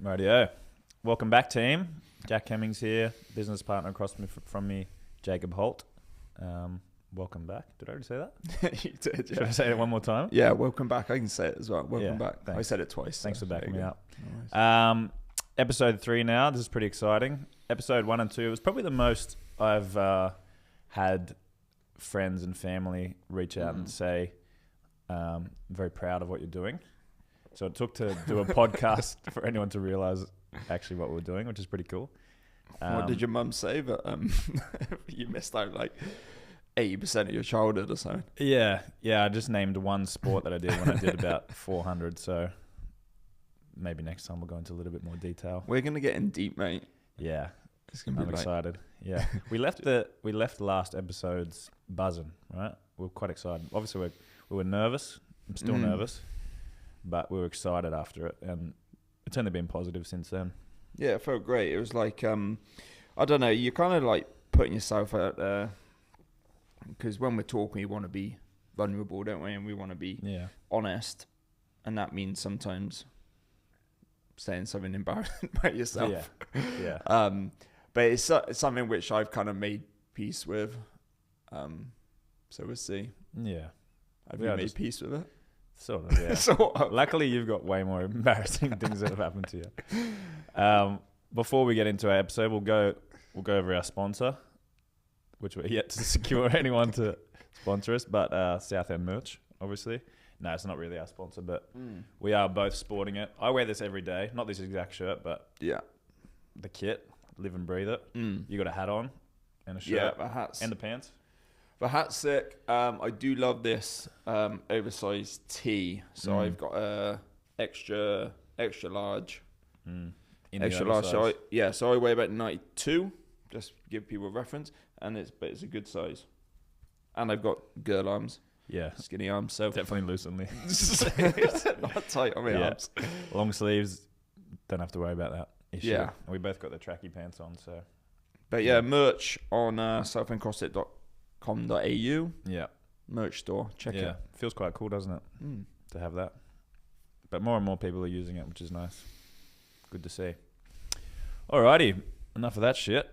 Rightio. Welcome back, team. Jack Hemmings here, business partner across from me, Jacob Holt. Welcome back. Did I already say that? You did, yeah. Should I say it one more time? Yeah, welcome back. I can say it as well. Welcome Yeah, back. thanks. I said it twice. Thanks for backing me up. No worries. Episode 3 now. This is pretty exciting. Episode 1 and 2 was probably the most I've had friends and family reach out and say, I'm very proud of what you're doing. So it took to do a podcast for anyone to realize actually what we're doing, which is pretty cool. What did your mum say? That you missed out like 80% of your childhood or something? Yeah. I just named one sport that I did when I did about 400. So maybe next time we'll go into a little bit more detail. We're gonna get in deep, mate. Yeah, It's gonna be I'm like, excited. Yeah, we left the last episodes buzzing, right? We were quite excited. Obviously, we were nervous. I'm still nervous, but we were excited after it, and it's only been positive since then. yeah, it felt great. It was like I don't know. You're kind of like putting yourself out there because when we're talking, we want to be vulnerable, don't we? And we want to be honest, and that means sometimes saying something embarrassing about yourself. Yeah. But it's something which I've kind of made peace with. So we'll see. Yeah. Have you made peace with it? Sort of, yeah. Sort of. Luckily, you've got way more embarrassing things that have happened to you. Before we get into our episode, we'll go over our sponsor, which we're yet to secure anyone to sponsor us, but Southend merch, obviously. No, it's not really our sponsor, but we are both sporting it. I wear this every day. Not this exact shirt, but the kit. Live and breathe it. You got a hat on and a shirt. Yeah, the hat's and the pants. The hat's sick. I do love this oversized tee. So I've got a extra large. Extra large. So I weigh about 92. Just to give people a reference, but it's a good size. And I've got girl arms. Yeah, skinny arms. So definitely loose on me. Not tight on my arms. Long sleeves. Don't have to worry about that issue. Yeah, and we both got the tracky pants on. So, but merch on southendcrossfit.com.au. Yeah, merch store. Check it. Feels quite cool, doesn't it? To have that. But more and more people are using it, which is nice. Good to see. Alrighty, enough of that shit.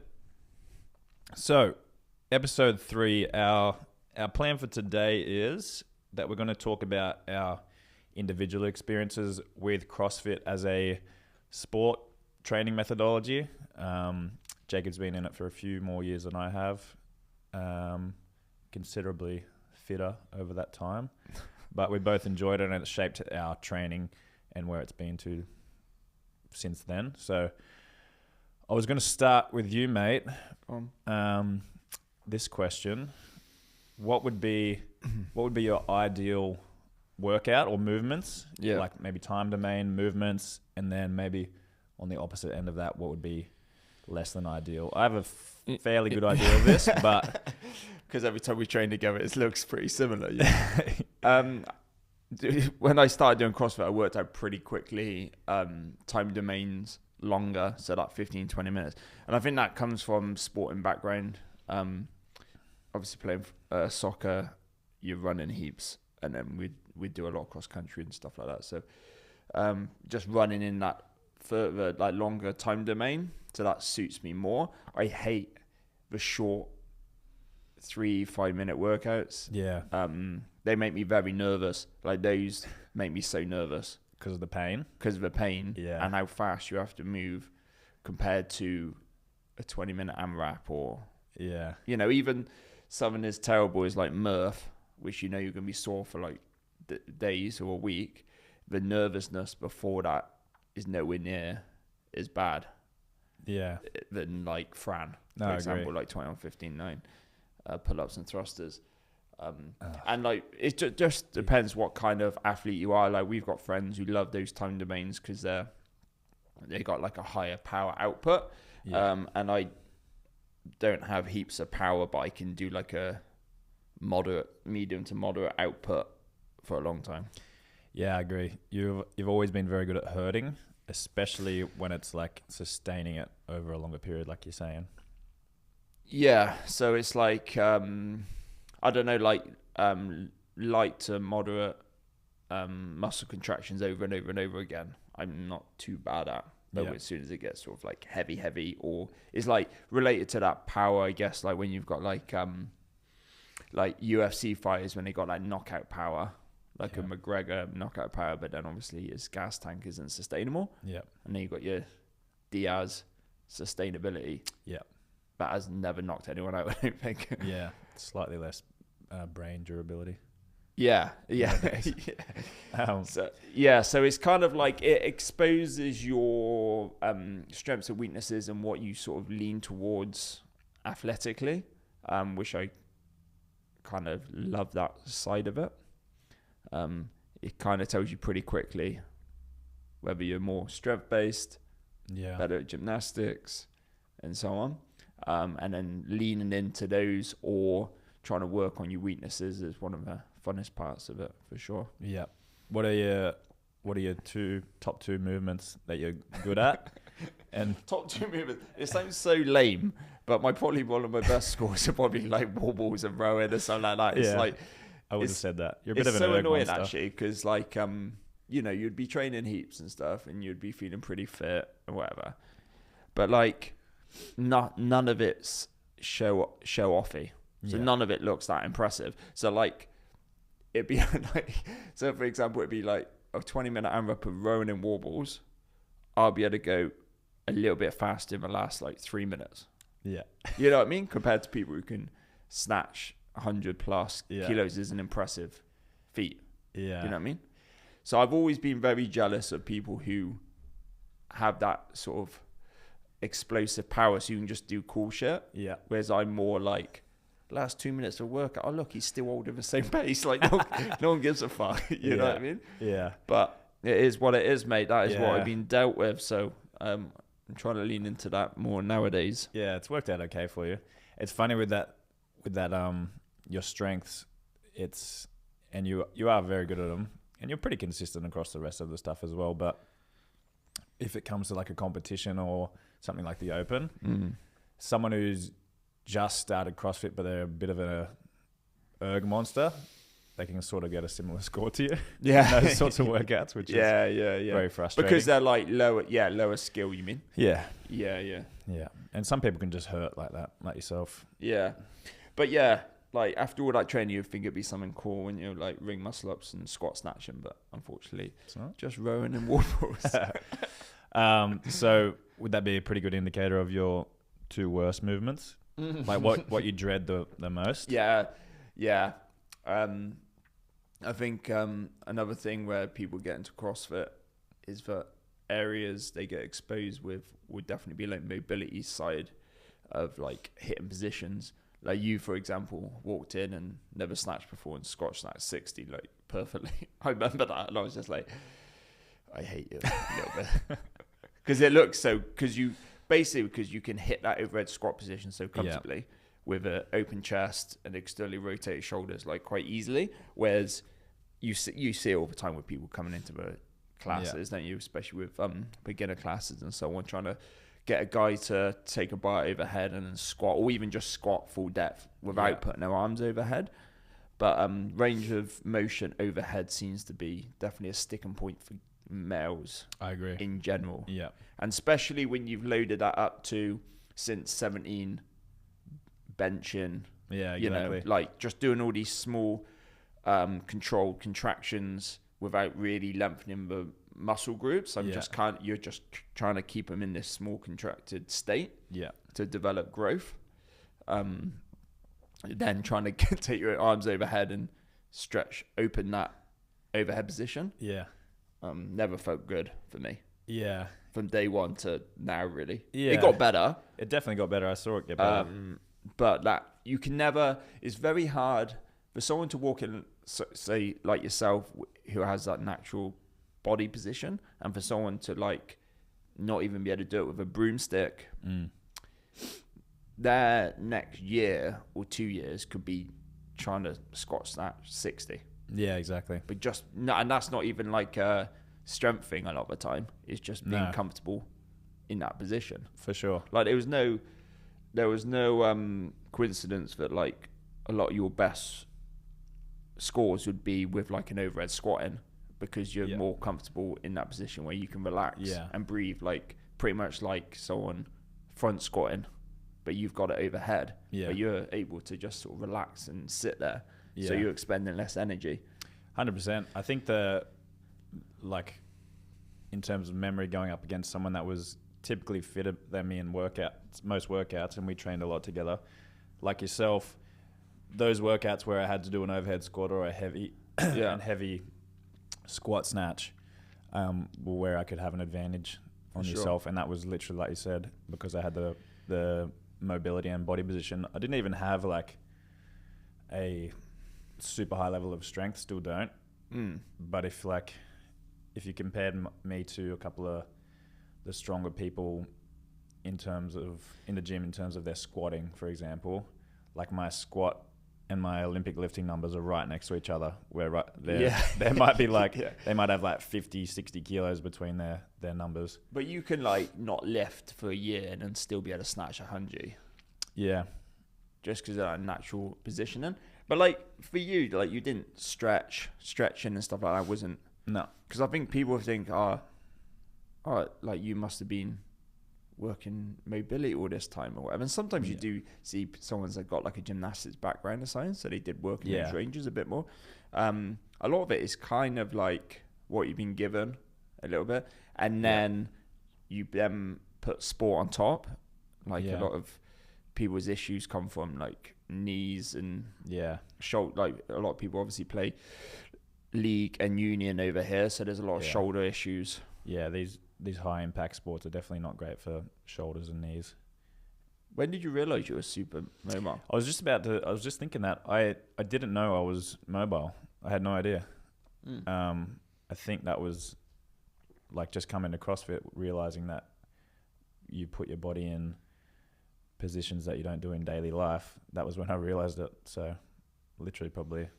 So, episode 3, our plan for today is that we're going to talk about our individual experiences with CrossFit as a sport training methodology. Jacob's been in it for a few more years than I have. Considerably fitter over that time. But we both enjoyed it, and it's shaped our training and where it's been to since then. So I was going to start with you, mate. This question: what would be your ideal workout or movements? Yeah, like maybe time domain movements, and then maybe on the opposite end of that, what would be less than ideal? I have a fairly good idea of this, but because every time we train together, it looks pretty similar. Yeah. When I started doing CrossFit, I worked out pretty quickly time domains longer, so like 15-20 minutes, and I think that comes from sporting background. Obviously playing soccer, you're running heaps, and then we'd do a lot of cross country and stuff like that. So just running in that further, like longer time domain, so that suits me more. I hate the short 3-5 minute workouts. Yeah. They make me very nervous. Like those make me so nervous because of the pain. Yeah. And how fast you have to move compared to a 20-minute AMRAP or even something as terrible as like Murph, which you're going to be sore for like days or a week. The nervousness before that is nowhere near as bad. Yeah. Than like Fran, for example, like 20 on 15-9 pull-ups and thrusters. And like it just depends what kind of athlete you are. Like we've got friends who love those time domains because they got like a higher power output. And I don't have heaps of power, but I can do like a medium to moderate output for a long time. Yeah, I agree. You've always been very good at hurting, especially when it's like sustaining it over a longer period, like you're saying. Yeah, so it's like I don't know, like light to moderate muscle contractions over and over and over again. I'm not too bad at. But as soon as it gets sort of like heavy, or it's like related to that power, I guess, like when you've got like UFC fighters when they got like knockout power, like a McGregor knockout power, but then obviously his gas tank isn't sustainable. Yeah. And then you've got your Diaz sustainability. Yeah. That has never knocked anyone out, I don't think. Yeah. Slightly less brain durability. Yeah. So it's kind of like it exposes your strengths and weaknesses and what you sort of lean towards athletically, which I kind of love that side of it. It kind of tells you pretty quickly whether you're more strength-based, better at gymnastics, and so on. And then leaning into those or trying to work on your weaknesses is one of the funnest parts of it, for sure. Yeah. What are your top two movements that you're good at? And top two movements. It sounds so lame, but probably one of my best scores are probably like wobbles and rowing or something like that. It's like I would have said that. You're a bit of an so annoying monster. actually, because like you'd be training heaps and stuff, and you'd be feeling pretty fit or whatever, but like none of it's show offy. So none of it looks that impressive. So like it'd be like, so for example, it'd be like a 20-minute AMRAP of rowing and warbles. I'll be able to go a little bit faster in the last like 3 minutes. Yeah. You know what I mean? Compared to people who can snatch 100 plus kilos is an impressive feat. Yeah. You know what I mean? So I've always been very jealous of people who have that sort of explosive power, so you can just do cool shit. Yeah. Whereas I'm more like, last 2 minutes of workout, oh look, he's still holding the same pace. Like no one gives a fuck. You know what I mean? Yeah. But it is what it is, mate. That is what I've been dealt with. So I'm trying to lean into that more nowadays. Yeah, it's worked out okay for you. It's funny with that your strengths, and you are very good at them, and you're pretty consistent across the rest of the stuff as well. But if it comes to like a competition or something like the Open, someone who's just started CrossFit, but they're a bit of an erg monster, they can sort of get a similar score to you. Yeah. Those sorts of workouts, which is very frustrating. Because they're like lower skill, you mean? Yeah. Yeah. And some people can just hurt like that, like yourself. Yeah. But like after all that training, you'd think it'd be something cool when you like ring muscle ups and squat snatching, but unfortunately, it's not. Just rowing and wobbles. So would that be a pretty good indicator of your two worst movements? Like what you dread the most? Yeah. I think another thing where people get into CrossFit is that areas they get exposed with would definitely be like mobility side of like hitting positions. Like you, for example, walked in and never snatched before and squat snatched 60 like perfectly. I remember that, and I was just like, I hate you a little bit because it looks so. Because you can hit that overhead squat position so comfortably with an open chest and externally rotated shoulders like quite easily. Whereas you see it all the time with people coming into the classes, don't you? Especially with beginner classes and so on, trying to get a guy to take a bar overhead and then squat, or even just squat full depth without putting their arms overhead. But range of motion overhead seems to be definitely a sticking point for males. I agree. In general. Yeah. And especially when you've loaded that up to since 17 benching. Yeah, exactly. You know, like just doing all these small controlled contractions without really lengthening the muscle groups. You're just trying to keep them in this small contracted state to develop growth. Then trying to take your arms overhead and open that overhead position. Yeah. Never felt good for me. Yeah. From day one to now, really. Yeah. It got better. It definitely got better. I saw it get better. But that you can never, it's very hard for someone to walk in, say, like yourself, who has that natural body position, and for someone to like not even be able to do it with a broomstick. Their next year or 2 years could be trying to squat snatch 60. Yeah, exactly. But and that's not even like a strength thing a lot of the time. It's just being comfortable in that position. For sure. Like there was no coincidence that like a lot of your best scores would be with like an overhead squatting, because you're more comfortable in that position where you can relax and breathe like pretty much like someone front squatting, but you've got it overhead. Yeah. But you're able to just sort of relax and sit there. Yeah. So you're expending less energy. 100%. I think like in terms of memory, going up against someone that was typically fitter than me in most workouts, and we trained a lot together, like yourself, those workouts where I had to do an overhead squat or a heavy and heavy squat snatch, were where I could have an advantage on yourself. And that was literally, like you said, because I had the mobility and body position. I didn't even have like a super high level of strength, still don't. But if you compared me to a couple of the stronger people in the gym in terms of their squatting, for example, like my squat and my Olympic lifting numbers are right next to each other, where there might be like they might have like 50, 60 kilos between their numbers. But you can like not lift for a year and then still be able to snatch 100. Yeah. Just because of that natural positioning. But like for you, like you didn't stretching and stuff like that wasn't. No. Because I think people think, like you must have been working mobility all this time or whatever. And sometimes you do see someone's that got like a gymnastics background or something, so they did work in those ranges a bit more. A lot of it is kind of like what you've been given a little bit, and then you then put sport on top. Like a lot of people's issues come from like knees and shoulder. Like a lot of people obviously play league and union over here, so there's a lot of shoulder issues. Yeah, these high impact sports are definitely not great for shoulders and knees. When did you realize you were super mobile? I was just thinking that I didn't know I was mobile. I had no idea. I think that was like just coming to CrossFit, realizing that you put your body in positions that you don't do in daily life. That was when I realized it. So literally probably.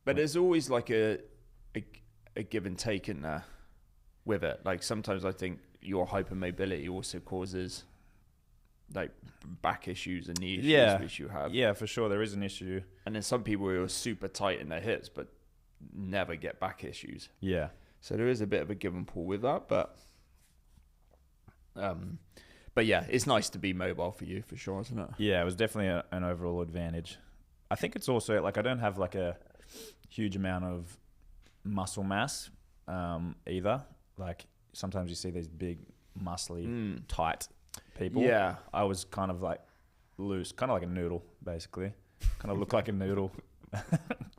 But there's always like a give and take in there with it. Like sometimes I think your hypermobility also causes like back issues and knee issues which you have. Yeah, for sure. There is an issue. And then some people who are super tight in their hips but never get back issues. Yeah. So there is a bit of a give and pull with that, but yeah, it's nice to be mobile for you for sure, isn't it? Yeah, it was definitely an overall advantage. I think it's also like I don't have like a huge amount of muscle mass either. Like sometimes you see these big, muscly, tight people. Yeah. I was kind of like loose, kind of like a noodle, basically. Kind of look like a noodle,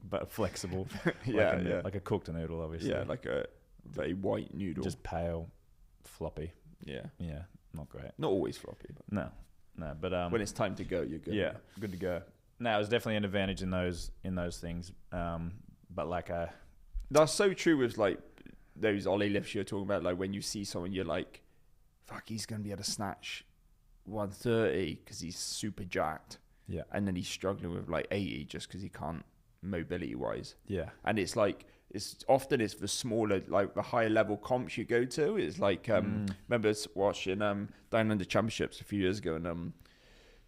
but flexible. Like a cooked noodle, obviously. Yeah, like a very white noodle. Just pale, floppy. Yeah. Yeah, not great. Not always floppy. But No, but when it's time to go, you're good. Yeah, good to go. No, it was definitely an advantage in those things. But like that's so true with like those Ollie lifts you're talking about. Like when you see someone, you're like, fuck, he's gonna be able to snatch 130 because he's super jacked. Yeah, and then he's struggling with like 80 just because he can't mobility wise. Yeah, and it's like it's the smaller, like the higher level comps you go to. It's like remember watching Down Under Championships a few years ago, and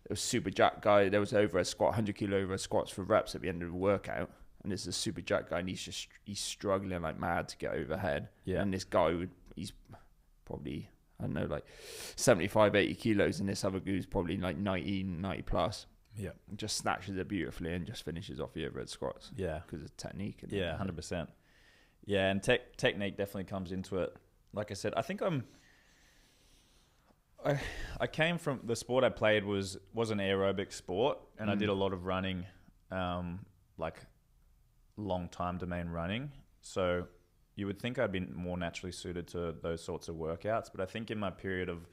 it was super jack guy. There was over a squat, 100 kilo over squats for reps at the end of the workout. And there's a super jack guy, and he's struggling like mad to get overhead. Yeah. And this guy, he's probably, I don't know, like 75, 80 kilos. And this other guy's probably like 90 plus. Yeah. And just snatches it beautifully and just finishes off the overhead squats. Yeah. Because of technique. And 100%. Yeah. And technique definitely comes into it. Like I said, I think I came from the sport I played was an aerobic sport, and I did a lot of running, like long time domain running. So you would think I'd be more naturally suited to those sorts of workouts, but I think in my period of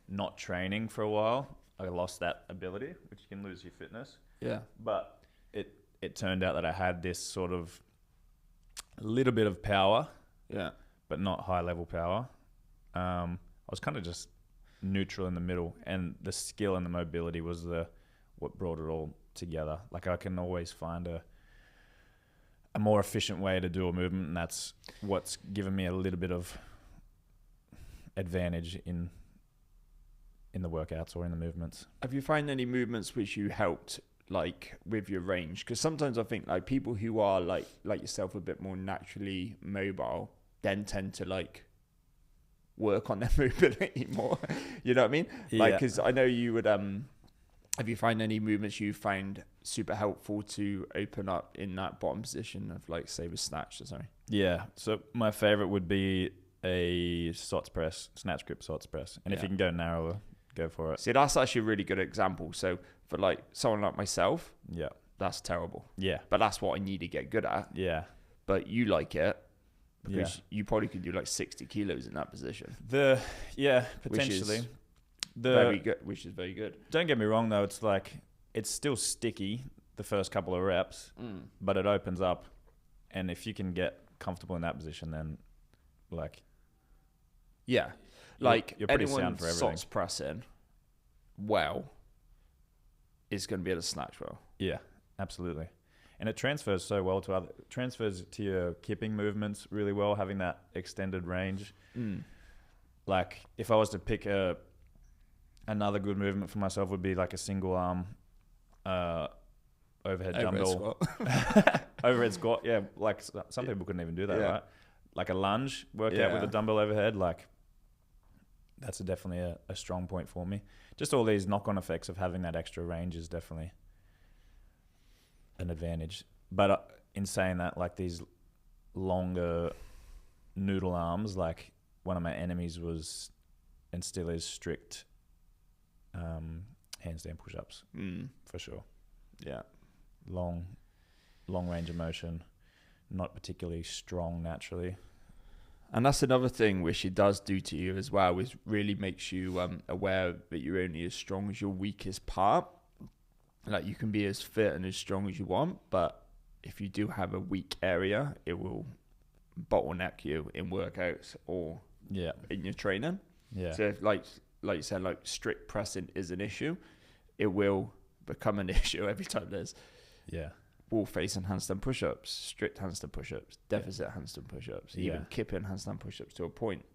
not training for a while, I lost that ability, which you can lose your fitness. Yeah. But it turned out that I had this sort of little bit of power, but not high level power. I was kind of just neutral in the middle, and the skill and the mobility was what brought it all together. Like I can always find a more efficient way to do a movement, and that's what's given me a little bit of advantage in the workouts or in the movements. Have you found any movements which you helped like with your range? Because sometimes I think like people who are like yourself a bit more naturally mobile then tend to like work on their mobility more. You know what I mean? Like, because I know you would, have you found any movements you found super helpful to open up in that bottom position of, like, say with snatch or something? Yeah. So my favorite would be a SOTS press, snatch grip SOTS press. And if you can go narrower, go for it. See, that's actually a really good example. So for like someone like myself, that's terrible. Yeah. But that's what I need to get good at. Yeah. But you like it because you probably could do like 60 kilos in that position. Potentially. Very good, which is very good. Don't get me wrong though, it's like it's still sticky the first couple of reps, but it opens up, and if you can get comfortable in that position, then like you're pretty sound for everything. SOTS pressing well is going to be able to snatch well. Yeah, absolutely. And it transfers so well to your kipping movements really well, having that extended range. Like if I was to pick another good movement for myself would be like a single arm overhead dumbbell. Overhead squat. Yeah, like some people couldn't even do that, right? Like a lunge workout with a dumbbell overhead, like that's definitely a strong point for me. Just all these knock-on effects of having that extra range is definitely an advantage. But in saying that, like these longer noodle arms, like one of my enemies was and still is strict handstand push-ups for sure. Yeah, long range of motion, not particularly strong naturally. And that's another thing which it does do to you as well, is really makes you aware that you're only as strong as your weakest part. Like you can be as fit and as strong as you want, but if you do have a weak area, it will bottleneck you in workouts or in your training. Yeah. So if, like you said, like strict pressing is an issue, it will become an issue every time there's wall facing handstand push-ups, strict handstand push-ups, deficit handstand push-ups, even kipping handstand push-ups to a point,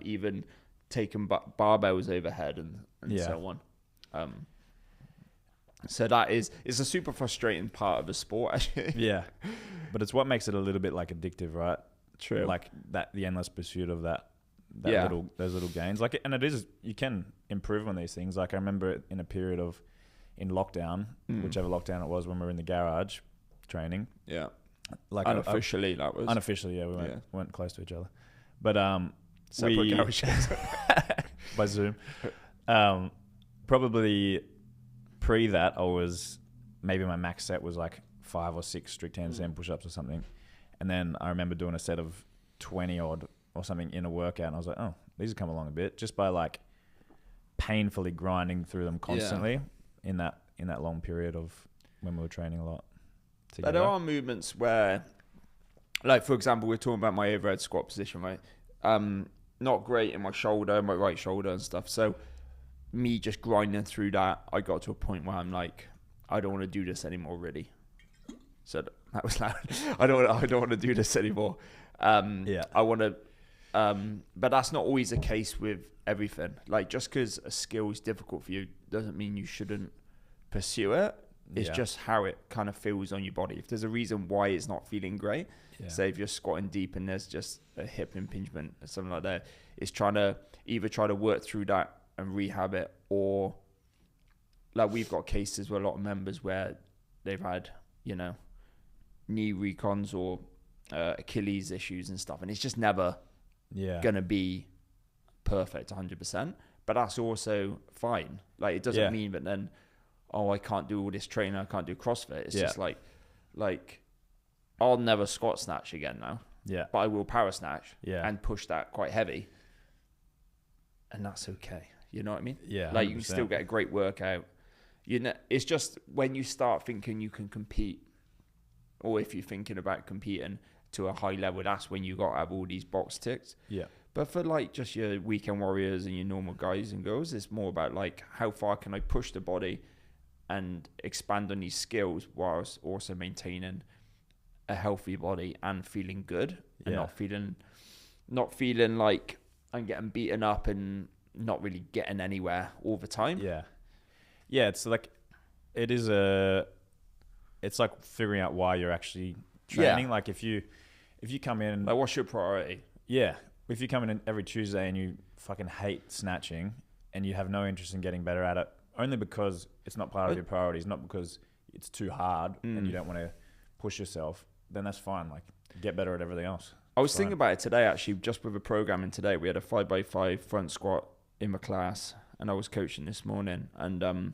even taking barbells overhead and so on. So it's a super frustrating part of the sport, actually. Yeah, but it's what makes it a little bit like addictive, right? True. Like the endless pursuit of those little gains. Like, and it is, you can improve on these things. Like I remember in a period in lockdown, whichever lockdown it was, when we were in the garage training. Yeah. Like unofficially, that was. Unofficially, yeah. We weren't close to each other. But separate garages. By Zoom. Probably pre that, I was, maybe my max set was like 5 or 6 strict handstand push-ups or something. And then I remember doing a set of 20 odd or something in a workout, and I was like, oh, these have come along a bit, just by like painfully grinding through them constantly in that long period of when we were training a lot together. But there are movements where, like for example, we're talking about my overhead squat position, right? Not great in my right shoulder and stuff. So me just grinding through that, I got to a point where I'm like, I don't want to do this anymore, really. So that was loud. I don't want to do this anymore. I want to, but that's not always the case with everything. Like just because a skill is difficult for you doesn't mean you shouldn't pursue it. It's just how it kind of feels on your body. If there's a reason why it's not feeling great, say if you're squatting deep and there's just a hip impingement or something like that, it's trying to either try to work through that and rehab it, or like we've got cases where a lot of members where they've had, knee recons or Achilles issues and stuff, and it's just never gonna be perfect 100%, but that's also fine. Like it doesn't mean that then, oh, I can't do all this training, I can't do CrossFit. It's just like I'll never squat snatch again now, but I will power snatch and push that quite heavy, and that's okay. You know what I mean? Yeah. Like 100%. You can still get a great workout. It's just when you start thinking you can compete, or if you're thinking about competing to a high level, that's when you got to have all these box ticks. Yeah. But for like just your weekend warriors and your normal guys and girls, it's more about like how far can I push the body and expand on these skills whilst also maintaining a healthy body and feeling good and not feeling like I'm getting beaten up and not really getting anywhere all the time. Yeah. Yeah, it's like it's like figuring out why you're actually training. Like if you come in, like what's your priority? Yeah. if you come in every Tuesday and you fucking hate snatching and you have no interest in getting better at it, only because it's not part of your priorities, not because it's too hard and you don't want to push yourself, then that's fine. Like, get better at everything else. I was thinking about it today, actually, just with a programming today. We had a 5x5 front squat in my class, and I was coaching this morning. And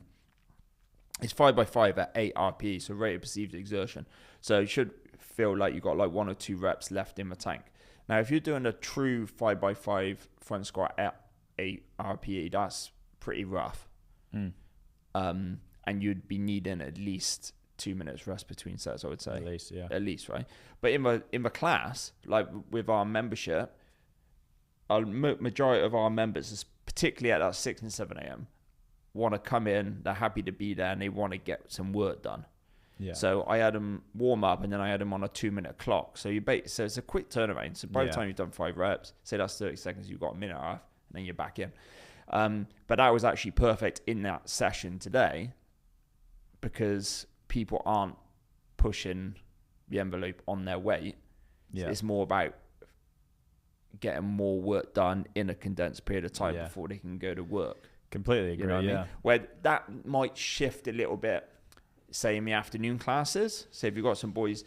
it's 5x5 at 8 RPE, so rate of perceived exertion. So you should feel like you've got like 1 or 2 reps left in the tank. Now, if you're doing a true 5x5 front squat at 8 RPE, that's pretty rough. And you'd be needing at least 2 minutes rest between sets, I would say. At least, yeah. At least, right? But in the class, like with our membership, a majority of our members, particularly at that 6 and 7 a.m., want to come in, they're happy to be there, and they want to get some work done. Yeah. So I had them warm up, and then I had them on a 2-minute clock. So so it's a quick turnaround. So by the time you've done 5 reps, say that's 30 seconds, you've got a minute off, and then you're back in. But that was actually perfect in that session today, because people aren't pushing the envelope on their weight. Yeah. It's more about getting more work done in a condensed period of time before they can go to work. Completely agree. You know what I mean? Where that might shift a little bit, say in the afternoon classes. Say if you've got some boys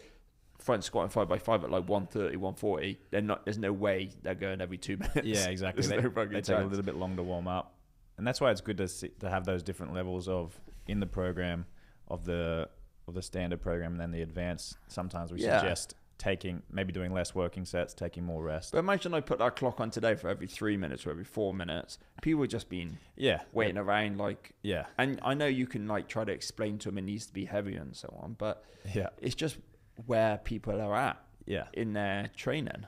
front squatting 5x5 at like 130, 140, there's no way they're going every 2 minutes. Yeah, exactly. They take a little bit longer to warm up. And that's why it's good to have those different levels of in the program of the standard program and then the advanced. Sometimes we suggest maybe doing less working sets, taking more rest. But imagine I put that clock on today for every 3 minutes or every 4 minutes. People would just been waiting around and I know you can like try to explain to them it needs to be heavier and so on, but it's just where people are at in their training.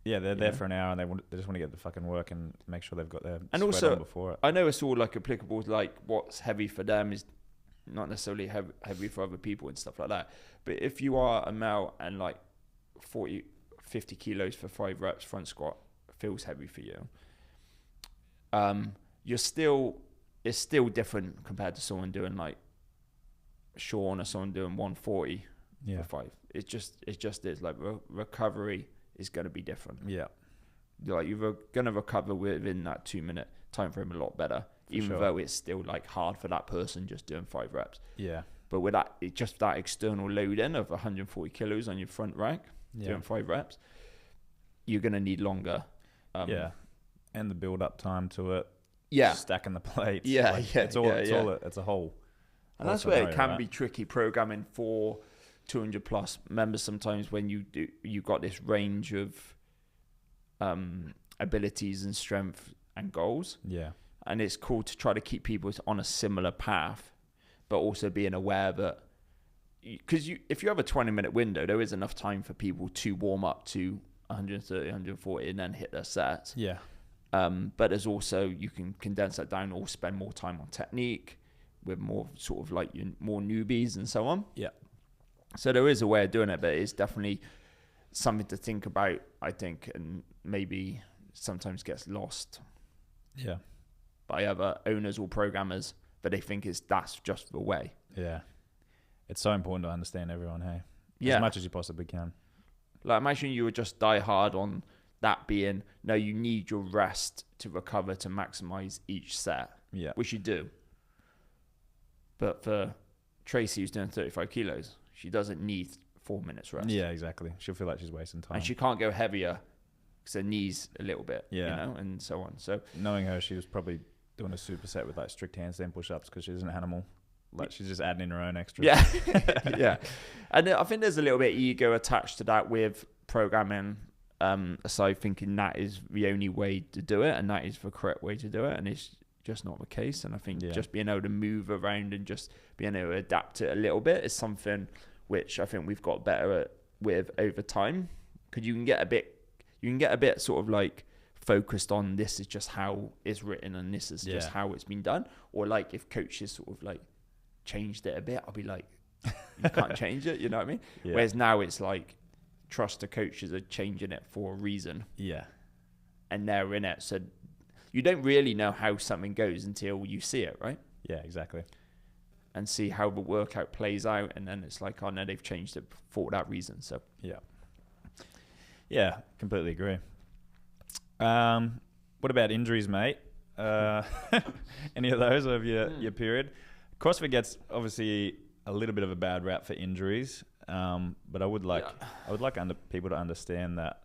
Yeah, they're there for an hour and they just want to get the fucking work and make sure they've got their sweat on before it. I know it's all like applicable to like what's heavy for them is not necessarily heavy for other people and stuff like that. But if you are a male and like 40, 50 kilos for 5 reps front squat feels heavy for you, it's still different compared to someone doing like Sean or someone doing 140 for 5. It just is like recovery is going to be different. Yeah. Like you're going to recover within that 2 minute time frame a lot better, even though it's still like hard for that person just doing 5 reps. Yeah. But with that, just that external load in of 140 kilos on your front rack, doing 5 reps, you're going to need longer. And the build up time to it. Yeah. Stacking the plates. Yeah. It's a whole. And that's where it can be tricky programming for 200 plus members sometimes when you've got this range of abilities and strength and goals. Yeah. And it's cool to try to keep people on a similar path, but also being aware that because if you have a 20-minute window, there is enough time for people to warm up to 130, 140 and then hit their sets. Yeah. But there's also, you can condense that down or spend more time on technique with more sort of like more newbies and so on. Yeah. So there is a way of doing it, but it's definitely something to think about, I think, and maybe sometimes gets lost. Yeah. By other owners or programmers, but they think that's just the way. Yeah. It's so important to understand everyone, hey? As much as you possibly can. Like, imagine you would just die hard on that being, no, you need your rest to recover to maximize each set. Yeah. Which you do. But for Tracy, who's doing 35 kilos, she doesn't need 4 minutes rest. Yeah, exactly. She'll feel like she's wasting time. And she can't go heavier because her knees a little bit, and so on. So knowing her, she was probably doing a superset with like strict handstand push-ups because she's an animal. Like she's just adding in her own extras. Yeah. Yeah. And I think there's a little bit of ego attached to that with programming, aside thinking that is the only way to do it and that is the correct way to do it. And it's just not the case. And I think just being able to move around and just being able to adapt it a little bit is something which I think we've got better at with over time. Because you can get a bit sort of like focused on this is just how it's written and this is just how it's been done. Or like if coaches sort of like changed it a bit, I'll be like, you can't change it, you know what I mean? Yeah. Whereas now it's like, trust the coaches are changing it for a reason. Yeah. And they're in it. So you don't really know how something goes until you see it, right? Yeah, exactly. And see how the workout plays out. And then it's like, oh no, they've changed it for that reason. So yeah. Yeah, completely agree. What about injuries, mate? Any of those of your period? CrossFit gets obviously a little bit of a bad rap for injuries, but I would like people to understand that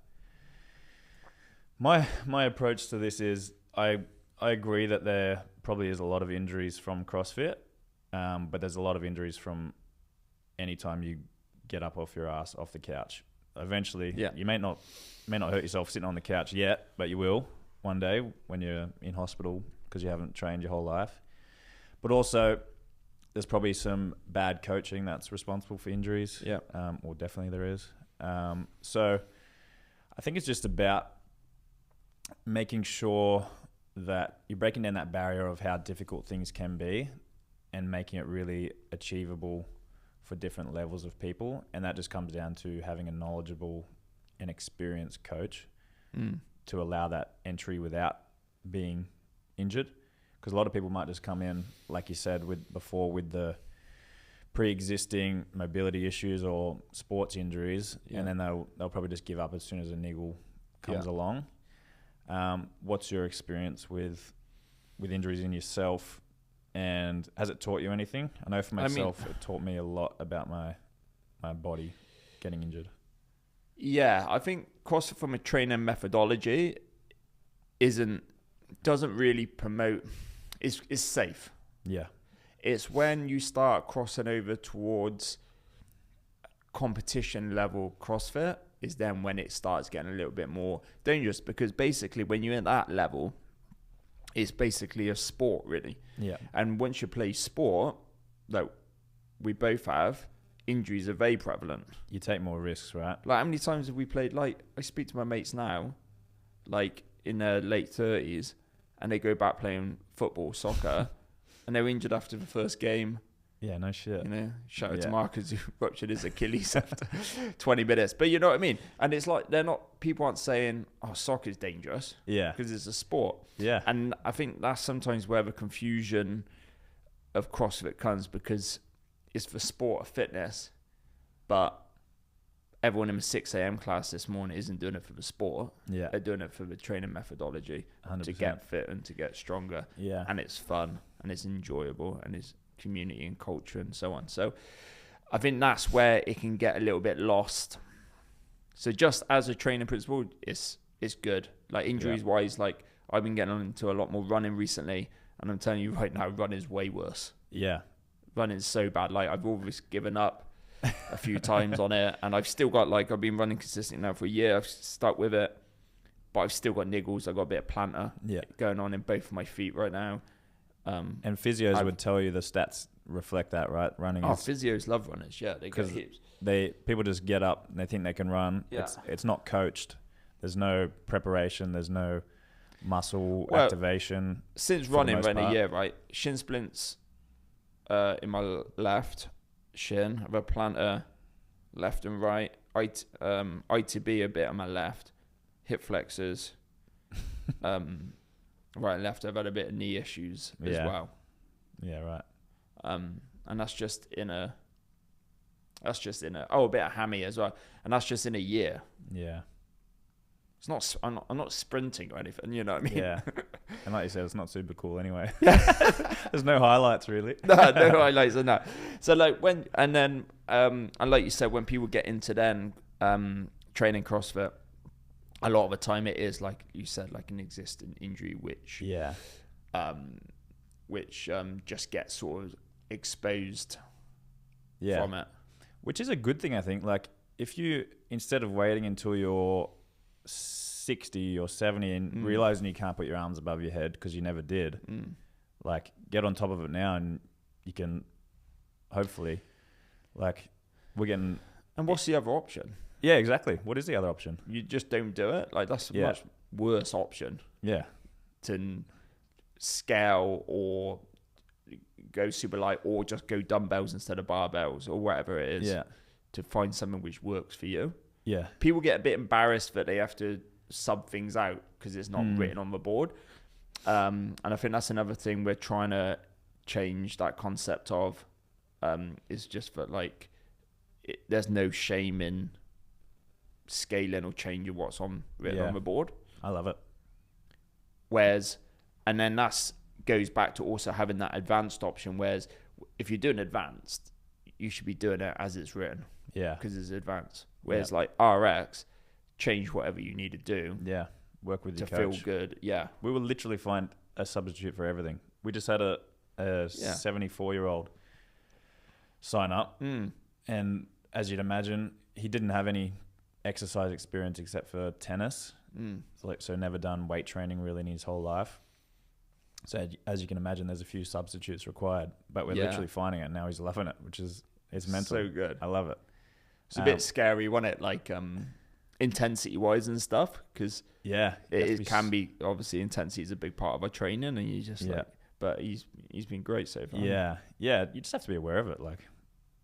my approach to this is I agree that there probably is a lot of injuries from CrossFit, but there's a lot of injuries from any time you get up off your ass off the couch. Eventually, you may not hurt yourself sitting on the couch yet, but you will one day when you're in hospital because you haven't trained your whole life. But also, there's probably some bad coaching that's responsible for injuries. Yeah, or definitely there is. So I think it's just about making sure that you're breaking down that barrier of how difficult things can be and making it really achievable for different levels of people. And that just comes down to having a knowledgeable and experienced coach to allow that entry without being injured. Because a lot of people might just come in, like you said with the pre-existing mobility issues or sports injuries, and then they'll probably just give up as soon as a niggle comes along. What's your experience with injuries in yourself, and has it taught you anything? I know for myself, it taught me a lot about my body getting injured. Yeah, I think CrossFit from a training methodology doesn't really promote. Is safe. Yeah, it's when you start crossing over towards competition level CrossFit is then when it starts getting a little bit more dangerous, because basically when you're at that level, it's basically a sport really. Yeah. And once you play sport, like we both have, injuries are very prevalent. You take more risks, right? Like how many times have we played, like I speak to my mates now, like in their late 30s, and they go back playing football, soccer, and they're injured after the first game. Yeah, no shit. You know, shout out to Marcus who ruptured his Achilles after 20 minutes. But you know what I mean? And it's like people aren't saying, oh, soccer's dangerous. Yeah. Because it's a sport. Yeah. And I think that's sometimes where the confusion of CrossFit comes, because it's for sport or fitness, but everyone in the 6 a.m. class this morning isn't doing it for the sport. Yeah. They're doing it for the training methodology 100%. To get fit and to get stronger. Yeah. And it's fun and it's enjoyable and it's community and culture and so on. So I think that's where it can get a little bit lost. So just as a training principle, it's good. Like injuries wise, like I've been getting into a lot more running recently, and I'm telling you right now, running is way worse. Yeah. Running is so bad. Like I've always given up a few times on it, and I've still got, like, I've been running consistently now for a year. I've stuck with it, but I've still got niggles. I've got a bit of plantar going on in both of my feet right now. And physios would tell you the stats reflect that, right? Running. Oh, physios love runners. Yeah, they get hips. People just get up and they think they can run. Yeah. It's not coached. There's no preparation. There's no muscle activation. Since running around a year, right? Shin splints in my left shin. I have a plantar left and right. ITB a bit on my left. Hip flexors. Right and left. I've had a bit of knee issues as well. Yeah, right. And that's just in a bit of hammy as well. And that's just in a year. Yeah. It's not. I'm not sprinting or anything. You know what I mean? Yeah. And like you said, it's not super cool anyway. There's no highlights really. No highlights in that. So like and like you said, when people get into then training CrossFit, a lot of the time it is, like you said, like an existing injury, which just gets sort of exposed from it. Which is a good thing, I think. Like if you, instead of waiting until you're 60 or 70 and realizing you can't put your arms above your head because you never did, like get on top of it now, and you can hopefully, like, we're getting. And what's the other option? Yeah, exactly. What is the other option? You just don't do it. Like that's a much worse option. Yeah. To scale or go super light or just go dumbbells instead of barbells or whatever it is. Yeah. To find something which works for you. Yeah. People get a bit embarrassed that they have to sub things out because it's not written on the board. And I think that's another thing we're trying to change that concept of, is just that, like, there's no shame in scaling or changing what's written on the board. I love it. Whereas, and then that's goes back to also having that advanced option. Whereas if you're doing advanced, you should be doing it as it's written. Yeah. Because it's advanced. Whereas like RX, change whatever you need to do. Yeah. Work with your to coach. feel good. Yeah. We will literally find a substitute for everything. We just had a 74-year-old sign up. And as you'd imagine, he didn't have any exercise experience except for tennis. So never done weight training really in his whole life. So as you can imagine, there's a few substitutes required, but we're literally finding it now. He's loving it, which is mental. So good. I love it. It's a bit scary, wasn't it? Like intensity wise and stuff, because it can be obviously intensity is a big part of our training, and you just but he's been great so far. Yeah. You just have to be aware of it. Like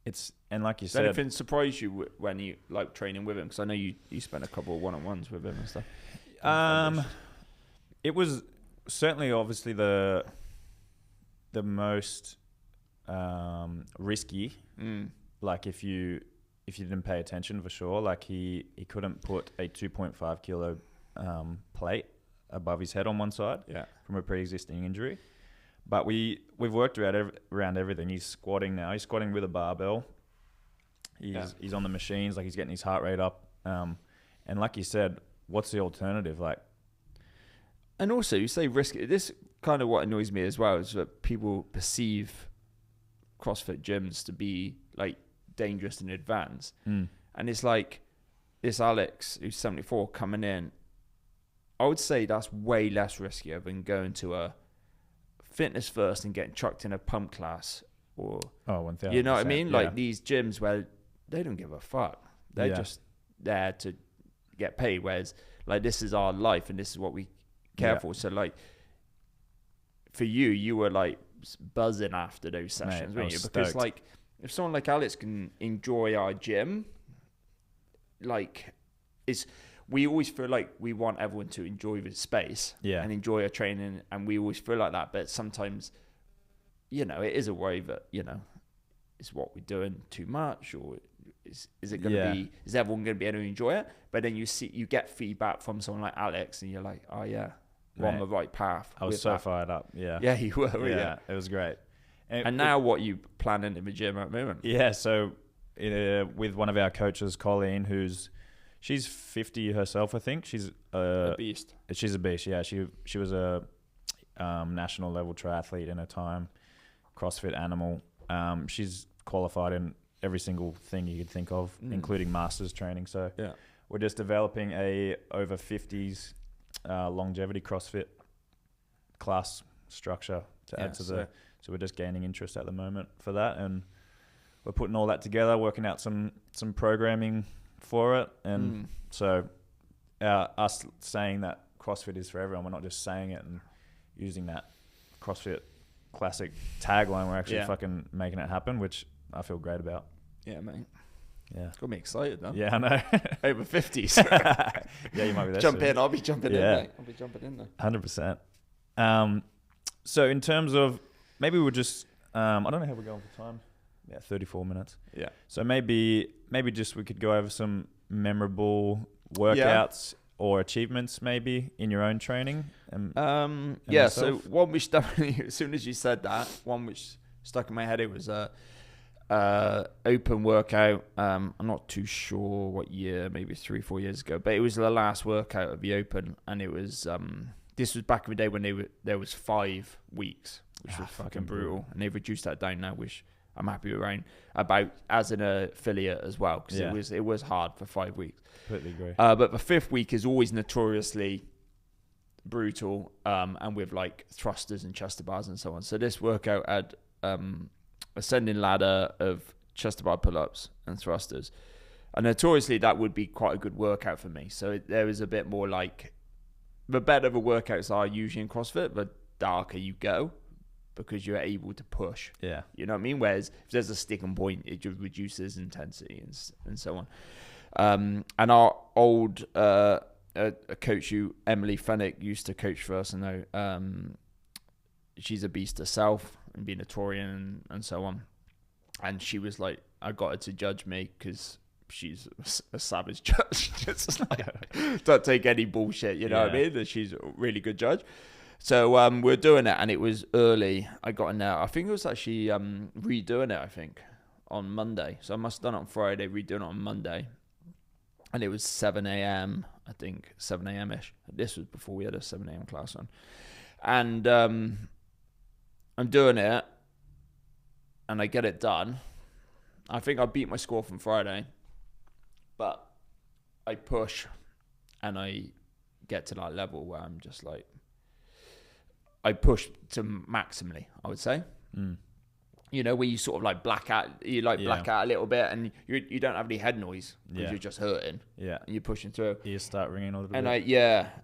it's, and like you Does said, anything surprise you when you like training with him? Because I know you spent a couple of one-on-ones with him and stuff. It was certainly obviously the most risky. Like if you didn't pay attention, for sure. Like he couldn't put a 2.5 kilo plate above his head on one side from a pre-existing injury. But we've worked around everything. He's squatting now. He's squatting with a barbell. He's on the machines. Like he's getting his heart rate up. And like you said, what's the alternative? Like, and also you say risky. This kind of what annoys me as well is that people perceive CrossFit gyms to be like dangerous and advanced. And it's like this Alex who's 74 coming in. I would say that's way less riskier than going to a fitness first and getting chucked in a pump class, or 1,000%. You know what I mean? Like these gyms where they don't give a fuck. They're just there to get paid. Whereas like this is our life and this is what we care for. So like for you were like buzzing after those sessions, weren't you? Because like if someone like Alex can enjoy our gym, like we always feel like we want everyone to enjoy the space and enjoy our training, and we always feel like that. But sometimes, you know, it is a worry that, you know, is what we're doing too much, or is it going to be? Is everyone going to be able to enjoy it? But then you get feedback from someone like Alex, and you're like, oh yeah, we're on the right path. I was so fired up. Yeah, you were. Yeah, it was great. And now, what you planning in the gym at the moment? Yeah, so with one of our coaches, Colleen, she's 50 herself, I think. She's a beast. She's a beast. Yeah, she was a national level triathlete in her time, CrossFit animal. She's qualified in every single thing you could think of, including masters training. So we're just developing a over 50s longevity CrossFit class structure to add to the. So we're just gaining interest at the moment for that, and we're putting all that together, working out some programming for it. And so us saying that CrossFit is for everyone, we're not just saying it and using that CrossFit classic tagline. We're actually fucking making it happen, which I feel great about. Yeah, mate. Yeah. It's got me excited, though. Yeah, I know. Over 50s. Yeah, you might be there. Jump in. I'll be jumping in, mate. I'll be jumping in there. 100%. So in terms of, maybe we'll just, I don't know how we're going for time. Yeah, 34 minutes. Yeah. So maybe just we could go over some memorable workouts or achievements maybe in your own training. So one which definitely, as soon as you said that, one which stuck in my head, it was open workout. I'm not too sure what year, maybe 3-4 years ago, but it was the last workout of the open, and it was this was back in the day when there was 5 weeks, which was fucking brutal, and they've reduced that down now, which I'm happy around about as an affiliate as well, because it was hard for 5 weeks. Completely agree. But the 5th week is always notoriously brutal, and with like thrusters and chest to bars and so on. So this workout had ascending ladder of chest to bar pull-ups and thrusters, and notoriously that would be quite a good workout for me. So there was a bit more like, the better the workouts are usually in CrossFit, the darker you go, because you're able to push. Yeah. You know what I mean? Whereas if there's a sticking point, it just reduces intensity and so on. And our old a coach Emily Fennick used to coach for us, and now she's a beast herself and being a Torian and so on. And she was like, I got her to judge me because she's a savage judge. Just like, don't take any bullshit, you know what I mean? And she's a really good judge. So we're doing it, and it was early. I got in there. I think it was actually redoing it, I think, on Monday. So I must have done it on Friday, redoing it on Monday. And it was 7 a.m., I think, 7 a.m.-ish. This was before we had a 7 a.m. class on. And I'm doing it, and I get it done. I think I beat my score from Friday, but I push, and I get to that level where I'm just like, I push to maximally, I would say. You know, where you sort of like black out, black out a little bit, and you don't have any head noise because you're just hurting. Yeah, and you're pushing through. You start ringing a little bit.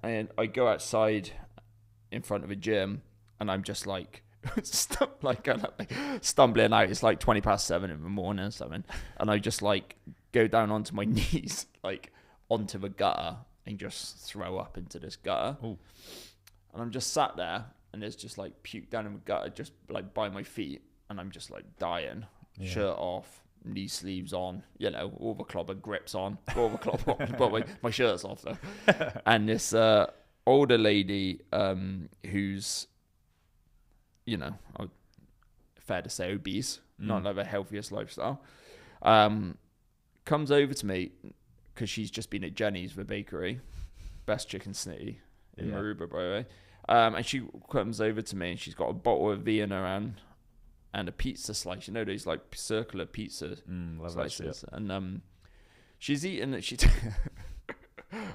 And I go outside in front of a gym, and I'm just like, stumbling out. It's like 7:20 in the morning or something, and I just like go down onto my knees, like onto the gutter, and just throw up into this gutter. Ooh. And I'm just sat there, and there's just like puke down in the gutter, just like by my feet, and I'm just like dying. Yeah. Shirt off, knee sleeves on, you know, all the clobber grips on, all the clobber on, but my shirt's off though. And this older lady, who's, you know, fair to say obese, not like the healthiest lifestyle, comes over to me because she's just been at Jenny's, the bakery, best chicken snitty in Maruba, by the way. And she comes over to me, and she's got a bottle of V in her hand and a pizza slice. You know those like circular pizza slices. And she's eating it.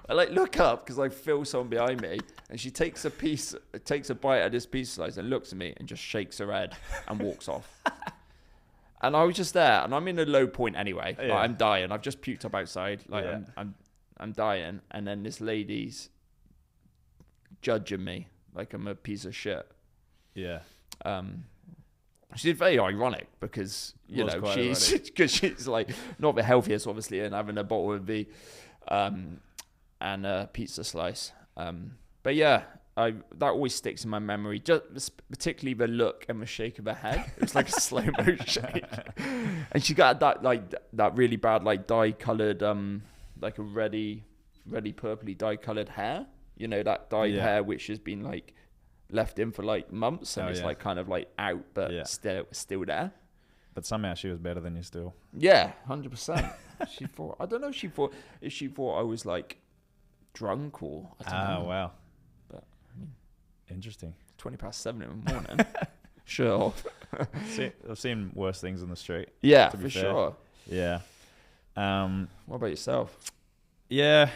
I like look up because I feel someone behind me, and she takes a bite of this pizza slice and looks at me and just shakes her head and walks off. And I was just there, and I'm in a low point anyway. Yeah. Like, I'm dying. I've just puked up outside. Like I'm dying, and then this lady's judging me like I'm a piece of shit. Yeah. She's very ironic because you know she's like not the healthiest, obviously, and having a bottle of V. And a pizza slice. But yeah, that always sticks in my memory. Just particularly the look and the shake of her head. It was like a slow mo shake. And she got that really bad like dye coloured like a reddy purpley dye coloured hair. You know, that dyed hair which has been like left in for like months and it's like kind of like out but still there. But somehow she was better than you still. Yeah, 100%. She thought if she thought I was like drunk or I don't know. Wow. But I mean, interesting. 7:20 in the morning. Sure. I've seen worse things on the street. Yeah, for sure. Yeah. What about yourself? Yeah.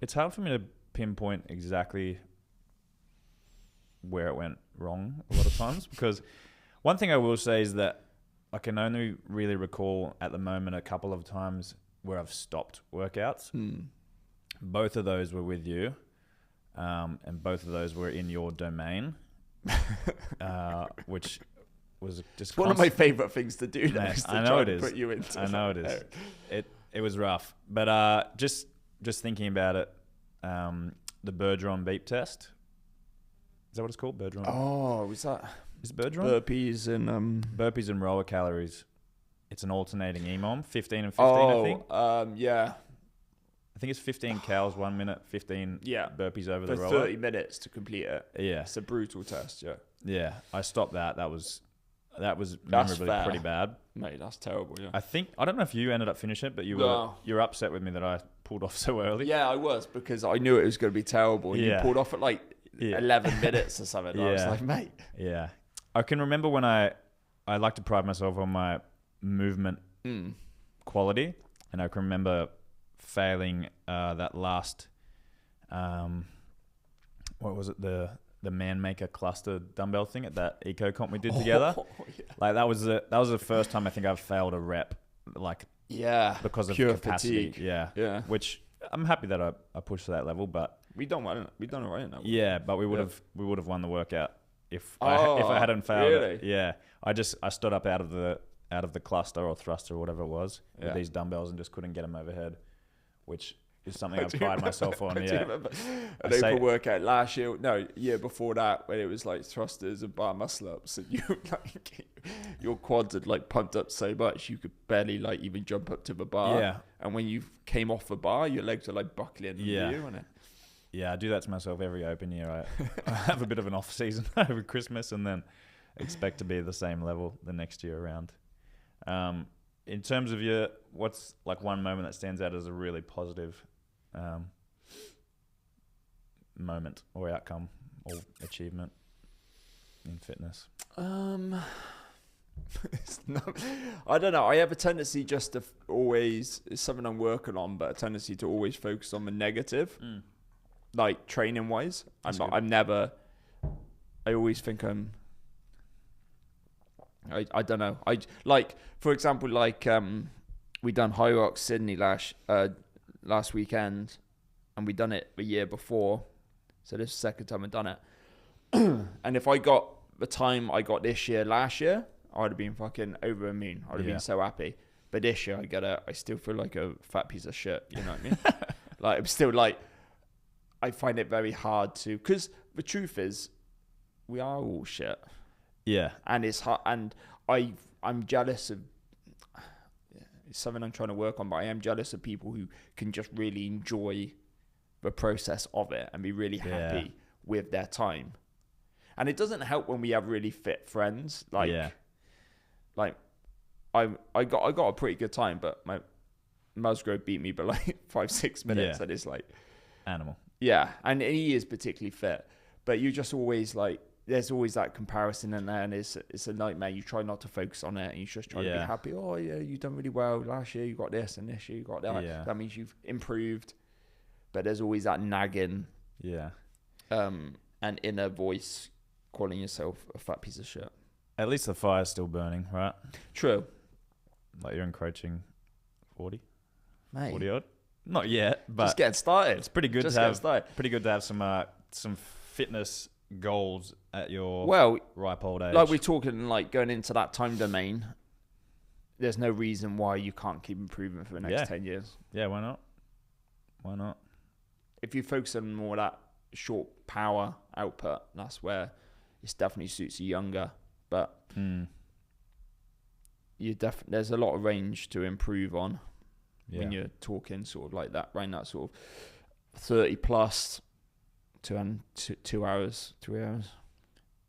It's hard for me to pinpoint exactly where it went wrong a lot of times because one thing I will say is that I can only really recall at the moment a couple of times where I've stopped workouts. Both of those were with you, and both of those were in your domain, which was just one of my favorite things to do. I know it is. Put you into I know it is. It was rough, but just thinking about it, the Bergeron beep test. Is that what it's called? Bergeron. Oh, was that? Is it Bergeron? Burpees and roller calories. It's an alternating EMOM, 15 and 15, I think. Yeah. I think it's 15 cows 1 minute, 15 burpees over the roller. For 30 minutes to complete it. Yeah. It's a brutal test, yeah. Yeah. I stopped that. That was memorably pretty bad. Mate, that's terrible, yeah. I don't know if you ended up finishing it, but you were upset with me that I pulled off so early. Yeah, I was, because I knew it was going to be terrible. You pulled off at like 11 minutes or something. I was like, mate. Yeah. I can remember when I like to pride myself on my movement quality, and I can remember failing that last what was it, the man maker cluster dumbbell thing at that eco comp we did together. Like that was the first time I think I've failed a rep, like because of pure capacity. Fatigue. Yeah. Which I'm happy that I pushed to that level, but we done it right in that. Yeah, but we would have won the workout if I hadn't failed it. Yeah, I stood up out of the cluster or thruster or whatever it was with these dumbbells and just couldn't get them overhead, which is something I pride myself on. I remember an open workout last year before that, when it was like thrusters and bar muscle ups, and your quads had like pumped up so much you could barely like even jump up to the bar. Yeah. And when you came off the bar, your legs were like buckling under you, wasn't it? Yeah, I do that to myself every open year. I have a bit of an off season over Christmas and then expect to be the same level the next year around. In terms of what's like one moment that stands out as a really positive moment or outcome or achievement in fitness? It's not, I don't know. I have a tendency just to always, it's something I'm working on, but a tendency to always focus on the negative, like training wise. I always think I don't know. For example, we done High Rock Sydney last weekend, and we done it the year before. So this is the second time I've done it. And if I got the time I got this year, last year, I would have been fucking over the moon. I would have been so happy. But this year, I still feel like a fat piece of shit. You know what I mean? Like, I'm still like, I find it very hard to, because the truth is, we are all shit. Yeah. And it's hard. And I'm jealous of, it's something I'm trying to work on, but I am jealous of people who can just really enjoy the process of it and be really happy with their time. And it doesn't help when we have really fit friends. Like I got a pretty good time, but my Musgrove beat me by like 5-6 minutes. And it's like animal. Yeah, and he is particularly fit, but you just always like, there's always that comparison in there, and it's a nightmare. You try not to focus on it, and you just try to be happy. Oh yeah, you've done really well. Last year you got this, and this year you got that. Yeah. That means you've improved. But there's always that nagging, and inner voice calling yourself a fat piece of shit. At least the fire's still burning, right? True. Like you're encroaching 40? Mate. 40 odd? Not yet, but just getting started. It's pretty good to have some fitness goals at your ripe old age. Like we're talking, like going into that time domain, there's no reason why you can't keep improving for the next 10 years. Yeah, why not? Why not? If you focus on more that short power output, that's where it definitely suits you younger. But there's a lot of range to improve on when you're talking sort of like that, around that sort of 30 plus 2 hours, 3 hours.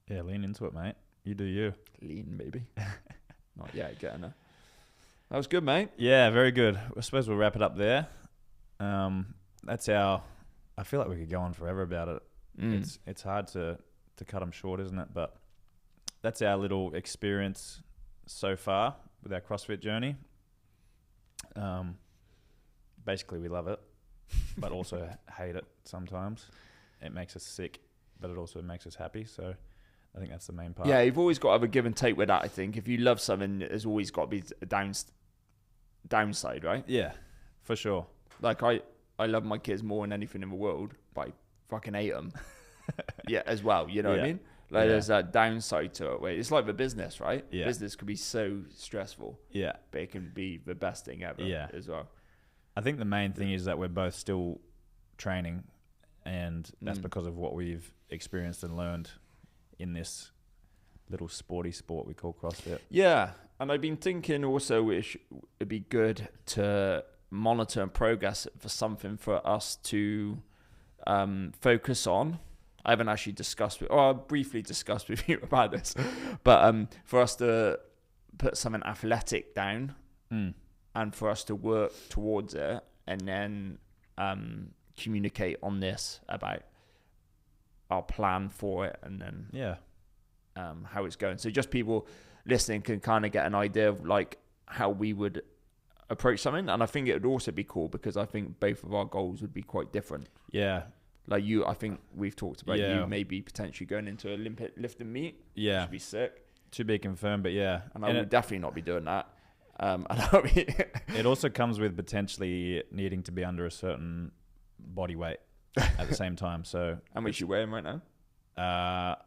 Yeah, lean into it, mate. You do you. Lean, baby. Not yet, getting there. That was good, mate. Yeah, very good. I suppose we'll wrap it up there. I feel like we could go on forever about it. It's hard to cut them short, isn't it? But that's our little experience so far with our CrossFit journey. Basically, we love it, but also hate it sometimes. It makes us sick, but it also makes us happy. So I think that's the main part. Yeah, you've always got to have a give and take with that, I think. If you love something, there's always got to be a downside, right? Yeah, for sure. Like, I love my kids more than anything in the world, but I fucking hate them. As well, you know what I mean? Like, there's that downside to it. Where it's like the business, right? Yeah. Business could be so stressful. Yeah. But it can be the best thing ever as well. I think the main thing is that we're both still training, and that's because of what we've experienced and learned in this little sporty sport we call CrossFit. Yeah, and I've been thinking also it'd be good to monitor and progress for something for us to focus on. I haven't actually I briefly discussed with you about this, but for us to put something athletic down and for us to work towards it, and then communicate on this about our plan for it, and then how it's going. So just people listening can kind of get an idea of like how we would approach something. And I think it would also be cool because I think both of our goals would be quite different. Yeah. Like I think we've talked about you maybe potentially going into Olympic lifting meet. Yeah. Which would be sick. To be confirmed, but yeah. And I would definitely not be doing that. It also comes with potentially needing to be under a certain body weight at the same time. So how much you weighing right now?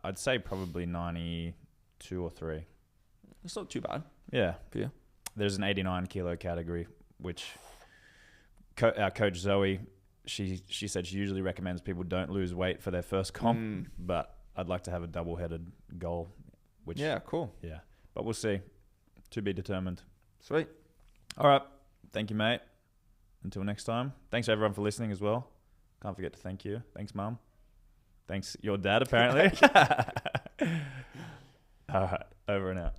I'd say probably 92 or 3. It's not too bad. Yeah. For you. There's an 89 kilo category, which our coach Zoe, she said she usually recommends people don't lose weight for their first comp, but I'd like to have a double-headed goal. Which cool. Yeah, but we'll see. To be determined. Sweet. All right. Thank you, mate. Until next time. Thanks everyone for listening as well. Can't forget to thank you. Thanks, Mum. Thanks, your dad, apparently. All right, over and out.